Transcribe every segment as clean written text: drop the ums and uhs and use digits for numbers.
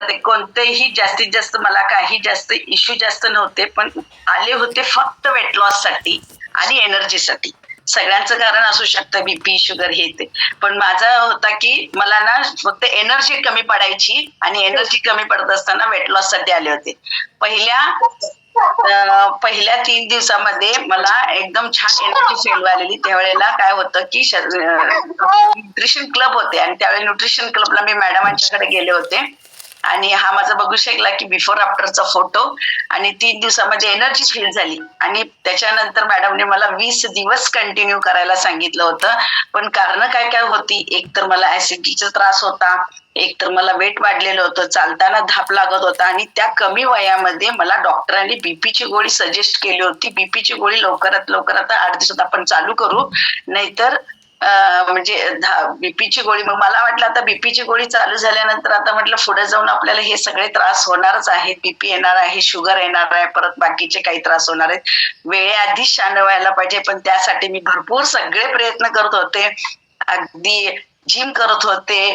ते कोणतेही जास्तीत जास्त मला काही जास्त इश्यू जास्त नव्हते, पण आले होते फक्त वेट लॉस साठी आणि एनर्जीसाठी. सगळ्यांचं कारण असू शकतं बीपी, शुगर हे ते. पण माझा होता की मला ना फक्त एनर्जी कमी पडायची आणि एनर्जी कमी पडत असताना वेट लॉस साठी आले होते. पहिल्या 3 दिवसामध्ये मला एकदम छान एनर्जी फील आलेली. त्यावेळेला काय होतं की न्यूट्रिशन क्लब होते आणि त्यावेळी न्यूट्रिशन क्लबला मी मॅडमांच्याकडे गेले होते आणि हा माझा बघू शकला की बिफोर आफ्टरचा फोटो आणि 3 दिवसामध्ये एनर्जी फील झाली आणि त्याच्यानंतर मॅडमने मला 20 दिवस कंटिन्यू करायला सांगितलं होतं. पण कारण काय काय होती, एक तर मला ऍसिडिटीचा त्रास होता, एक तर मला वेट वाढलेलं होतं, चालताना धाप लागत होता आणि त्या कमी वयामध्ये मला डॉक्टरांनी बीपीची गोळी सजेस्ट केली होती. बीपीची गोळी लवकरात लवकर आता 8 दिवसात आपण चालू करू, नाहीतर म्हणजे बीपीची गोळी. मग मला वाटलं आता बीपीची गोळी चालू झाल्यानंतर आता म्हटलं पुढे जाऊन आपल्याला हे सगळे त्रास होणारच आहेत, बीपी येणार आहे, शुगर येणार आहे, परत बाकीचे काही त्रास होणार आहेत. वेळेआधीच शांत व्हायला पाहिजे. पण त्यासाठी मी भरपूर सगळे प्रयत्न करत होते, अगदी जिम करत होते,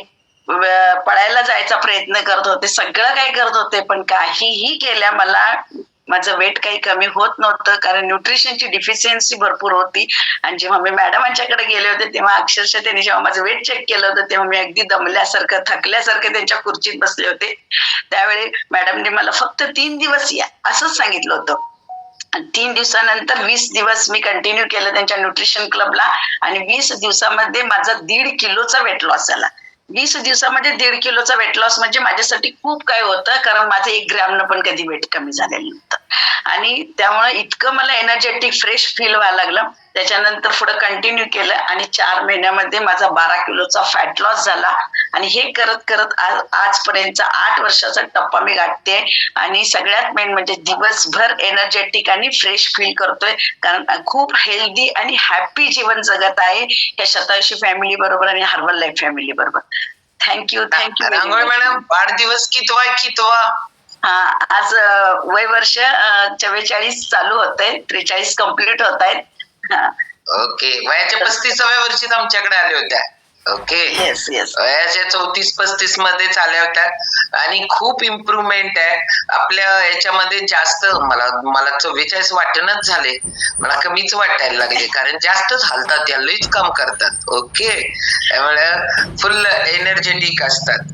पळायला जायचा प्रयत्न करत होते, सगळं काही करत होते, पण काहीही केल्या मला माझं वेट काही कमी होत नव्हतं, कारण न्यूट्रिशनची डिफिशियन्सी भरपूर होती. आणि जेव्हा मी मॅडमांच्याकडे गेले होते तेव्हा अक्षरशः त्यांनी जेव्हा माझं वेट चेक केलं होतं तेव्हा मी अगदी दमल्यासारखं, थकल्यासारखं त्यांच्या खुर्चीत बसले होते. त्यावेळी मॅडमने मला फक्त 3 दिवस या असंच सांगितलं होतं. 3 दिवसानंतर 20 दिवस मी कंटिन्यू केलं त्यांच्या न्यूट्रिशन क्लबला आणि 20 दिवसामध्ये माझा 1.5 किलोचा वेट लॉस झाला. 20 दिवसामध्ये 1.5 किलोचा वेट लॉस म्हणजे माझ्यासाठी खूप काय होतं, कारण माझं 1 ग्रॅमनं पण कधी वेट कमी झालेलं नव्हतं. आणि त्यामुळे इतकं मला एनर्जेटिक फ्रेश फील व्हायला लागलं. त्याच्यानंतर पुढे कंटिन्यू केलं आणि 4 महिन्यामध्ये माझा 12 किलोचा फॅट लॉस झाला आणि हे करत करत आजपर्यंतचा 8 वर्षाचा टप्पा मी गाठते आणि सगळ्यात मेन म्हणजे दिवसभर एनर्जेटिक आणि फ्रेश फील करतोय, कारण खूप हेल्दी आणि हॅपी जीवन जगत आहे या शतायुषी फॅमिली बरोबर आणि हर्बल लाईफ फॅमिली बरोबर. थँक्यू. रांगोळी मॅडम, वाढदिवस कितवा? आज वय वर्ष 44 चालू होतंय, 43 कम्प्लीट होत आहेत. ओके, वयाच्या 35व्या वर्षीच आमच्याकडे आल्या होत्या. Okay, yes yes. वयाच्या 34-35 मध्ये आल्या होत्या आणि खूप इम्प्रुव्हमेंट आहे आपल्या याच्यामध्ये. जास्त मला 44 वाटणच झाले, मला कमीच वाटायला लागले, कारण जास्तच हालतात, या लईच काम करतात. ओके, त्यामुळे फुल एनर्जेटिक असतात.